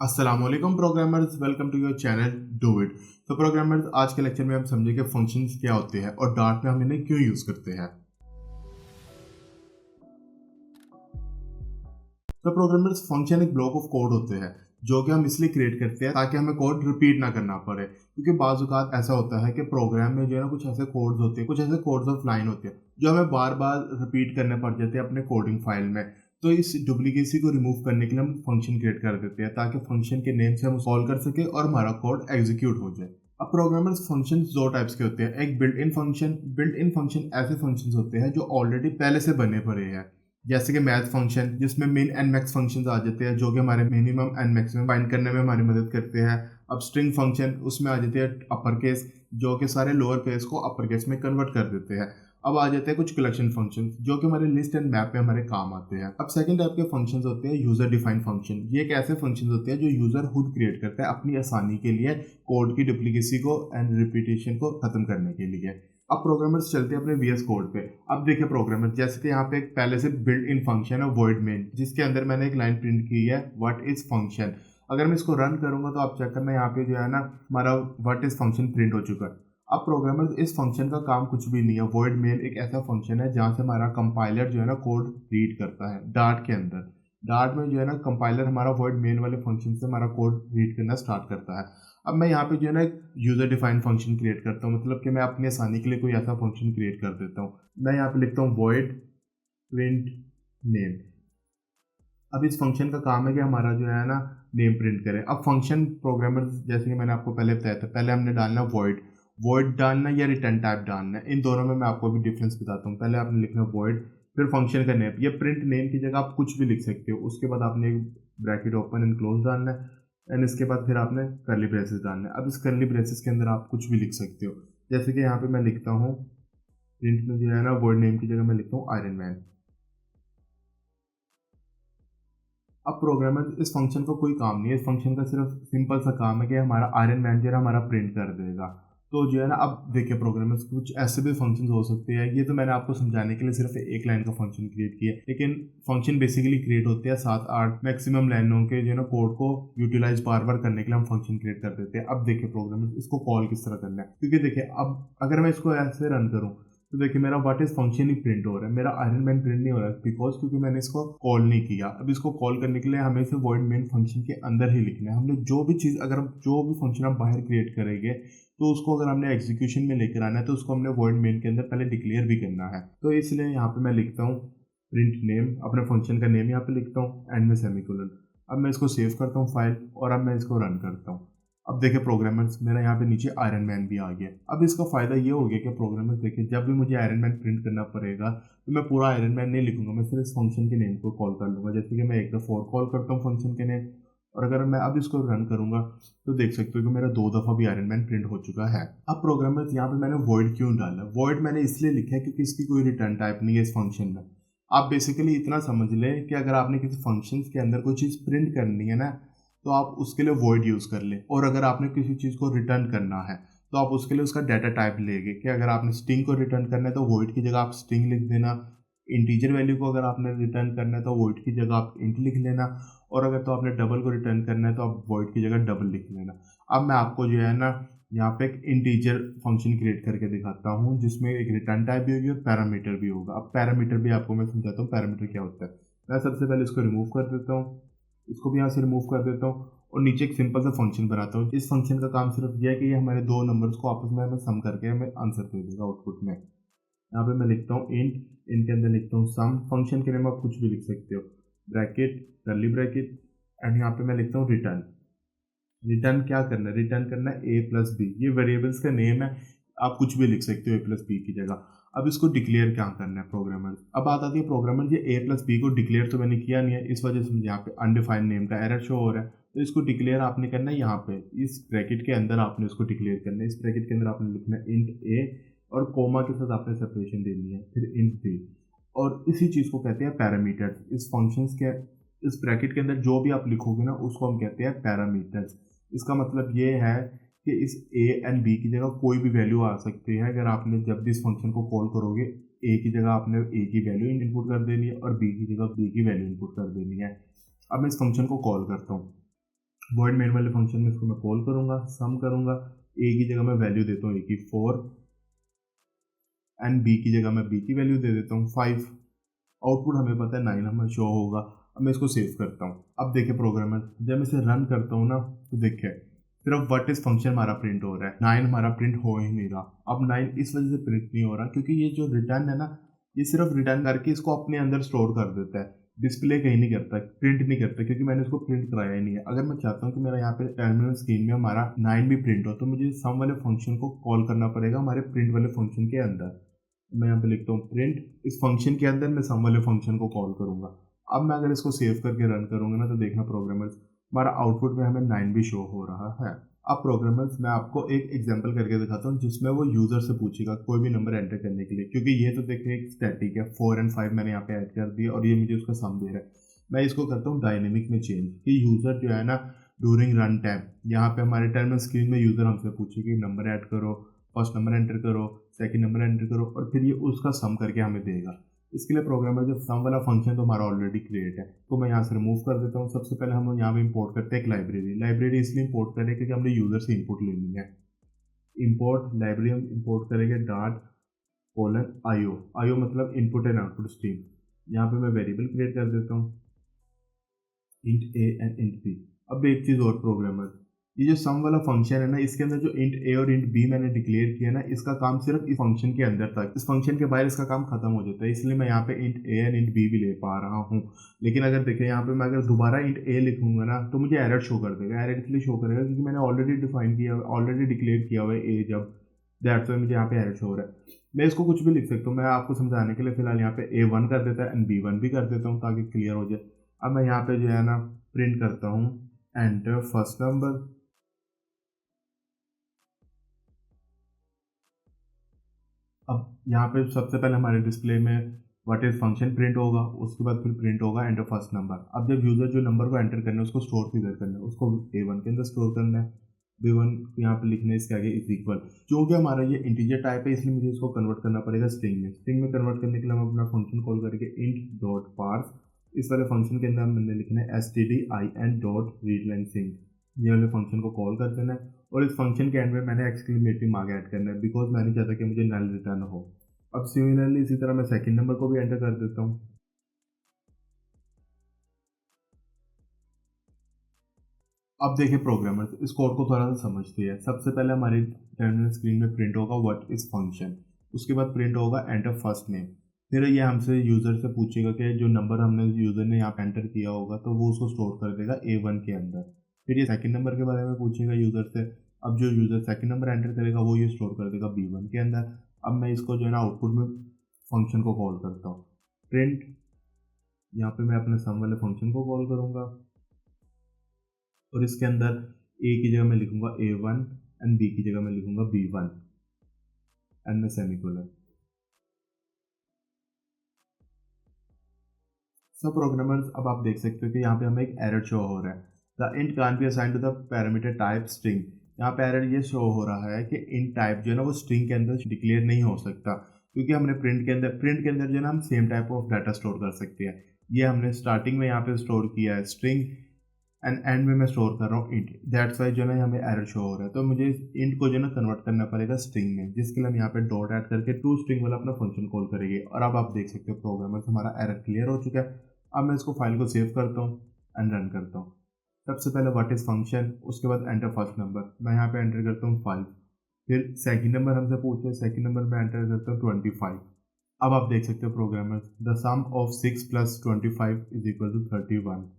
अस्सलामुअलैकुम programmers, welcome to your channel do it. तो programmers, आज के लेक्चर में हम समझेंगे फंक्शंस क्या होते हैं और डार्ट में हम इन्हें क्यों यूज करते हैं। तो प्रोग्रामर्स, फंक्शन एक ब्लॉक ऑफ कोड होते हैं जो कि हम इसलिए क्रिएट करते हैं ताकि हमें कोड रिपीट ना करना पड़े, क्योंकि बाज़ औक़ात ऐसा होता है कि प्रोग्राम में जो है ना कुछ ऐसे कोड्स होते हैं, कुछ ऐसे कोड्स ऑफ लाइन होते हैं जो हमें बार बार रिपीट करने पड़ जाते हैं अपने कोडिंग फाइल में। तो इस डुप्लीकेसी को रिमूव करने के लिए हम फंक्शन क्रिएट कर देते हैं ताकि फंक्शन के नेम से हम कॉल कर सके और हमारा कोड एग्जीक्यूट हो जाए। अब प्रोग्रामर्स, फंक्शन दो टाइप्स के होते हैं। एक built in function. Built in function ऐसे फंक्शन होते हैं जो ऑलरेडी पहले से बने पड़े हैं, जैसे कि मैथ फंक्शन जिसमें मिन एंड मैक्स फंक्शंस आ जाते हैं जो कि हमारे मिनिमम एंड मैक्सिमम फाइंड करने में हमारी मदद करते हैं। अब स्ट्रिंग फंक्शन, उसमें आ जाते हैं अपर केस जो कि सारे लोअर केस को अपर केस में कन्वर्ट कर देते हैं। अब आ जाते हैं कुछ कलेक्शन फंक्शंस जो कि हमारे लिस्ट एंड मैप में हमारे काम आते हैं। अब सेकंड टाइप के फंक्शंस होते हैं यूजर डिफाइंड फंक्शन। ये एक ऐसे फंक्शंस होते हैं जो यूजर खुद क्रिएट करता है अपनी आसानी के लिए, कोड की डुप्लीकेसी को एंड रिपीटेशन को खत्म करने के लिए। अब प्रोग्रामर्स चलते हैं अपने वीएस कोड पे। अब देखिए प्रोग्रामर्स, जैसे कि यहाँ पे एक पहले से बिल्ट इन फंक्शन है वॉइड मेन, जिसके अंदर मैंने एक लाइन प्रिंट की है व्हाट इज फंक्शन। अगर मैं इसको रन करूंगा तो आप चेक करना, यहाँ पे जो है ना हमारा व्हाट इज फंक्शन प्रिंट हो चुका है। अब प्रोग्रामर्स, इस फंक्शन का काम कुछ भी नहीं है। वॉइड मेन एक ऐसा फंक्शन है जहाँ से हमारा कंपाइलर जो है ना कोड रीड करता है डार्ट के अंदर। डार्ट में जो है ना कंपाइलर हमारा वॉइड मेन वाले फंक्शन से हमारा कोड रीड करना स्टार्ट करता है। अब मैं यहाँ पे जो है ना एक यूजर डिफाइंड फंक्शन क्रिएट करता हूँ, मतलब कि मैं अपनी आसानी के लिए कोई ऐसा फंक्शन क्रिएट कर देता हूँ। मैं यहाँ पे लिखता हूँ वॉइड प्रिंट नेम। अब इस फंक्शन का काम है कि हमारा जो है ना नेम प्रिंट करे। अब फंक्शन प्रोग्रामर, जैसे कि मैंने आपको पहले बताया था, पहले हमने डालना वॉइड वॉइड डालना या रिटर्न टाइप डालना है। इन दोनों में मैं आपको अभी डिफरेंस बताता हूँ। पहले आपने लिखना वॉइड, फिर फंक्शन का नेम। ये प्रिंट नेम की जगह आप कुछ भी लिख सकते हो। उसके बाद आपने एक ब्रैकेट ओपन एंड क्लोज डालना है एंड इसके बाद फिर आपने कर्ली ब्रेसेस डालना है। अब इस कर्ली ब्रेसेस के अंदर आप कुछ भी लिख सकते हो, जैसे कि यहाँ पे मैं लिखता हूँ प्रिंट में जो है ना वर्ड नेम की जगह मैं लिखता हूँ आयरन मैन। अब प्रोग्रामर, इस फंक्शन का कोई काम नहीं है। इस फंक्शन का सिर्फ सिंपल सा काम है कि हमारा आयरन मैन जो है हमारा प्रिंट कर देगा। तो जो है ना, अब देखिए प्रोग्रामर्स, कुछ ऐसे भी फंक्शंस हो सकते हैं। ये तो मैंने आपको समझाने के लिए सिर्फ एक लाइन का फंक्शन क्रिएट किया, लेकिन फंक्शन बेसिकली क्रिएट होते हैं 7-8 मैक्सिमम लाइनों के जो है ना कोड को यूटिलाइज बार बार करने के लिए हम फंक्शन क्रिएट कर देते हैं। अब देखिए प्रोग्रामर्स, इसको कॉल किस तरह करना है, क्योंकि देखिए अब अगर मैं इसको ऐसे रन करूँ तो देखिए मेरा what is function he print हो रहा है, मेरा आयरन मैन प्रिंट नहीं हो रहा है, बिकॉज क्योंकि मैंने इसको कॉल नहीं किया। अब इसको कॉल करने के लिए हमें इसे वॉइड मेन फंक्शन के अंदर ही लिखना है। हमने जो भी चीज़, अगर हम जो भी फंक्शन हम बाहर क्रिएट करेंगे तो उसको अगर हमने एग्जीक्यूशन में लेकर आना है तो उसको हमने वॉइड मेन के अंदर पहले डिक्लेयर भी करना है। तो इसलिए यहाँ पे मैं लिखता हूँ प्रिंट नेम, अपने फंक्शन का नेम यहाँ पे लिखता हूँ एंड में सेमीकोलन। अब मैं इसको सेव करता हूँ फाइल और अब मैं इसको रन करता हूँ। अब देखिए प्रोग्रामर्स, मेरा यहाँ पे नीचे आयरन मैन भी आ गया। अब इसका फायदा ये हो गया कि प्रोग्रामर्स देखिए, जब भी मुझे आयरन मैन प्रिंट करना पड़ेगा तो मैं पूरा आयरन मैन नहीं लिखूंगा, मैं सिर्फ इस फंक्शन के नेम को कॉल कर लूंगा। जैसे कि मैं एक दफ़ा और कॉल करता हूँ फंक्शन के नेम, और अगर मैं अब इसको रन करूंगा तो देख सकते हो कि मेरा 2 दफ़ा भी आयरन मैन प्रिंट हो चुका है। अब प्रोग्रामर्स, यहाँ पे मैंने वॉइड क्यों डाला? वॉइड मैंने इसलिए लिखा है क्योंकि इसकी कोई रिटर्न टाइप नहीं है इस फंक्शन में। आप बेसिकली इतना समझ लें कि अगर आपने किसी फंक्शन के अंदर कोई चीज़ प्रिंट करनी है ना, तो आप उसके लिए वॉइड यूज़ कर लें। और अगर आपने किसी चीज़ को रिटर्न करना है तो आप उसके लिए उसका डाटा टाइप लेंगे, कि अगर आपने स्ट्रिंग को रिटर्न करना है तो वॉइड की जगह आप स्ट्रिंग लिख देना। इंटीजर वैल्यू को अगर आपने रिटर्न करना है तो वॉइड की जगह आप इंट लिख लेना। और अगर तो आपने डबल को रिटर्न करना है तो आप वॉइड की जगह डबल लिख लेना। अब मैं आपको जो है ना यहाँ पे एक इंटीजर फंक्शन क्रिएट करके दिखाता हूँ जिसमें एक रिटर्न टाइप भी होगी और पैरामीटर भी होगा। अब पैरामीटर भी आपको मैं समझाता हूँ पैरामीटर क्या होता है। मैं सबसे पहले इसको रिमूव कर देता हूँ, इसको भी यहाँ से रिमूव कर देता हूँ और नीचे एक सिंपल सा फंक्शन बनाता हूँ। इस फंक्शन का काम सिर्फ यह है कि ये हमारे दो नंबर्स को आपस में हमें सम करके हमें आंसर दे देगा आउटपुट में। यहाँ पे मैं लिखता हूँ इंट, इनके अंदर लिखता हूँ सम। फंक्शन के नेम आप कुछ भी लिख सकते हो, ब्रैकेट, कर्ली ब्रैकेट, एंड यहाँ पे मैं लिखता हूँ रिटर्न। रिटर्न क्या करना है? रिटर्न करना है ए प्लस बी। ये वेरिएबल्स का नेम है, आप कुछ भी लिख सकते हो ए प्लस बी की जगह। अब इसको डिक्लेयर क्या करना है प्रोग्रामर? अब बात आती है प्रोग्रामर, ये ए प्लस बी को डिक्लेयर तो मैंने किया नहीं है, इस वजह से मुझे यहाँ पे अनडिफाइंड नेम का एरर शो हो रहा है। तो इसको डिक्लेयर आपने करना है यहाँ पे इस ब्रैकेट के अंदर, आपने इसको डिक्लेयर करना है। इस ब्रैकेट के अंदर आपने लिखना है इंट ए और कोमा के साथ आपने सेपरेशन देनी है, फिर इंट बी। और इसी चीज़ को कहते हैं पैरामीटर्स। इस फंक्शंस के इस ब्रैकेट के अंदर जो भी आप लिखोगे ना उसको हम कहते हैं पैरामीटर्स। इसका मतलब ये है कि इस ए एंड बी की जगह कोई भी वैल्यू आ सकती है। अगर आपने जब भी इस फंक्शन को कॉल करोगे, ए की जगह आपने ए की वैल्यू इनपुट कर देनी है और बी की जगह बी की वैल्यू इनपुट कर देनी है। अब मैं इस फंक्शन को कॉल करता हूँ, वॉइड मेन वाले फंक्शन में इसको मैं कॉल करूँगा, सम करूँगा, ए की जगह मैं वैल्यू देता हूँ ए की 4 एंड बी की जगह मैं बी की वैल्यू दे देता हूँ 5। आउटपुट हमें पता है 9 हमें शो होगा। अब मैं इसको सेव करता हूँ। अब देखिए प्रोग्रामर, जब मैं इसे रन करता हूँ ना तो देखिए सिर्फ व्हाट इज फंक्शन हमारा प्रिंट हो रहा है, 9 हमारा प्रिंट हो ही नहीं रहा। अब 9 इस वजह से प्रिंट नहीं हो रहा क्योंकि ये जो रिटर्न है ना, ये सिर्फ रिटर्न करके इसको अपने अंदर स्टोर कर देता है, डिस्प्ले कहीं नहीं करता, प्रिंट नहीं करता, क्योंकि मैंने इसको प्रिंट कराया ही नहीं है। अगर मैं चाहता हूँ कि मेरा यहाँ पे टर्मिनल स्क्रीन में हमारा 9 भी प्रिंट हो तो मुझे सम वाले फंक्शन को कॉल करना पड़ेगा हमारे प्रिंट वाले फंक्शन के अंदर। मैं यहाँ पे लिखता हूँ प्रिंट, इस फंक्शन के अंदर मैं सम वाले फंक्शन को कॉल करूँगा। अब मैं अगर इसको सेव करके रन करूँगा ना तो देखना प्रोग्रामर्स, हमारा आउटपुट में हमें 9 भी शो हो रहा है। अब प्रोग्रामर्स, मैं आपको एक एग्जांपल करके दिखाता हूँ जिसमें वो यूज़र से पूछेगा कोई भी नंबर एंटर करने के लिए, क्योंकि ये तो देखिए एक स्टैटिक है, 4 और 5 मैंने यहाँ पे ऐड कर दिया और ये मुझे उसका सम दे रहा है। मैं इसको करता हूँ डायनेमिक में चेंज कि यूज़र जो है ना ड्यूरिंग रन टाइम, यहाँ पे हमारे टर्मिनल स्क्रीन में यूज़र हमसे पूछे कि नंबर ऐड करो, फर्स्ट नंबर एंटर करो, सेकंड नंबर एंटर करो, और फिर ये उसका सम करके हमें देगा। इसके लिए प्रोग्रामर जो सम वाला फंक्शन तो हमारा ऑलरेडी क्रिएट है, तो मैं यहाँ से रिमूव कर देता हूँ। सबसे पहले हम यहाँ पे इंपोर्ट करते हैं एक लाइब्रेरी इसलिए इंपोर्ट करें क्योंकि हमने यूज़र से इनपुट लेनी है। इंपोर्ट लाइब्रेरी हम इंपोर्ट करेंगे .:io मतलब इनपुट एंड आउटपुट स्ट्रीम। यहाँ पे मैं वेरिएबल क्रिएट कर देता हूँ int a and int b। अब एक चीज़ और प्रोग्रामर, ये जो सम वाला फंक्शन है ना, इसके अंदर जो int a और int b मैंने डिक्लेयर किया ना, इसका काम सिर्फ इस फंक्शन के अंदर तक, इस फंक्शन के बाहर इसका काम खत्म हो जाता है, इसलिए मैं यहाँ पे int a and int b भी ले पा रहा हूँ। लेकिन अगर देखें यहाँ पे मैं अगर दोबारा int a लिखूंगा ना तो मुझे एरर शो कर देगा। एरर इसलिए शो करेगा क्योंकि मैंने ऑलरेडी डिफाइन किया, ऑलरेडी डिक्लेयर किया हुआ है a, जब दैट्स वाई मुझे यहाँ पे एरर शो हो रहा है। मैं इसको कुछ भी लिख सकता हूँ, मैं आपको समझाने के लिए फिलहाल यहाँ पे a1 कर देता है एंड b1 भी कर देता हूँ ताकि क्लियर हो जाए। अब मैं यहाँ पे जो है ना प्रिंट करता हूँ एंटर फर्स्ट नंबर। अब यहाँ पे सबसे पहले हमारे डिस्प्ले में व्हाट इज फंक्शन प्रिंट होगा, उसके बाद फिर प्रिंट होगा एंटर फर्स्ट नंबर। अब जब यूजर जो नंबर को एंटर करना है उसको स्टोर किधर करना है, उसको a1 के अंदर स्टोर करना है, b1 यहाँ पे लिखना है इसके आगे इज इक्वल। क्योंकि हमारा ये इंटीजर टाइप है इसलिए मुझे इसको कन्वर्ट करना पड़ेगा स्ट्रिंग में। स्ट्रिंग में कन्वर्ट करने के लिए हम अपना फंक्शन कॉल करेंगे int.parse। इस वाले फंक्शन के अंदर हमने लिखना है stdin.readLine_sync। ये वाले फंक्शन को कॉल कर देना है और इस फंक्शन के एंड में मैंने एक्सक्लेमेटरी मार्क ऐड करना है बिकॉज मैं नहीं चाहता कि मुझे नल रिटर्न हो। अब सिमिलरली इसी तरह मैं सेकंड नंबर को भी एंटर कर देता हूँ। अब देखिए प्रोग्रामर्स, इस कोड को थोड़ा सा समझते हैं। सबसे पहले हमारी टर्मिनल स्क्रीन में प्रिंट होगा व्हाट इज फंक्शन, उसके बाद प्रिंट होगा एंटर फर्स्ट नेम। फिर ये हमसे यूज़र से पूछेगा कि जो नंबर हमने यूज़र ने यहाँ पे एंटर किया होगा तो वो उसको स्टोर कर देगा a1 के अंदर। फिर ये सेकंड नंबर के बारे में पूछेगा यूज़र से। अब जो यूज़र सेकंड नंबर एंटर करेगा वो ये स्टोर कर देगा b1 के अंदर। अब मैं इसको जो है ना आउटपुट में फंक्शन को कॉल करता हूँ प्रिंट, यहाँ पे मैं अपने सम वाले फंक्शन को कॉल करूँगा और इसके अंदर a की जगह मैं लिखूंगा a1 एंड b की जगह मैं लिखूंगा b1 एंड मैं सेमीकोलन। सब प्रोग्रामर्स, अब आप देख सकते हो कि यहाँ पे हमें एक एरर शो हो रहा है, the int can't be assigned to the parameter type string. यहाँ पे एरर ये शो हो रहा है कि इंट टाइप जो है ना वो स्ट्रिंग के अंदर डिक्लेयर नहीं हो सकता, क्योंकि हमने प्रिंट के अंदर जो है ना हम same type of data store कर सकते हैं। ये हमने स्टार्टिंग में यहाँ पे स्टोर किया है स्ट्रिंग एंड में मैं स्टोर कर रहा हूँ इंट, दैट्स वाई जो है ना हमें एरर शो हो रहा है। तो मुझे इंट को जो है ना कन्वर्ट करना पड़ेगा स्ट्रिंग में, जिसके लिए हम यहाँ पे डॉट ऐड करके टू स्ट्रिंग वाला अपना फंक्शन कॉल करेंगे। और अब आप देख सकते हो प्रोग्रामर्स, हमारा एरर क्लियर हो चुका है। अब मैं इसको फाइल को सेव करता हूँ एंड रन करता हूँ। सबसे पहले व्हाट इज फंक्शन, उसके बाद एंटर फर्स्ट नंबर, मैं यहाँ पे एंटर करता हूँ 5। फिर सेकंड नंबर हमसे पूछे, सेकंड नंबर में एंटर करता हूँ 25। अब आप देख सकते हो programmers, the sum of 6 + 25 is equal to 31।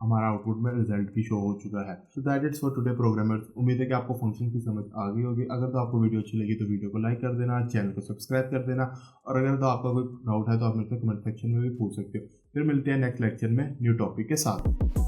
हमारा आउटपुट में रिजल्ट भी शो हो चुका है। So that it's for today programmers. उम्मीद है कि आपको फंक्शन की समझ आ गई होगी। अगर तो आपको वीडियो अच्छी लगी तो वीडियो को लाइक कर देना, चैनल को सब्सक्राइब कर देना, और अगर तो आपका कोई डाउट है तो आप मेरे से कमेंट सेक्शन में भी पूछ सकते हो। फिर मिलते हैं नेक्स्ट लेक्चर में न्यू टॉपिक के साथ।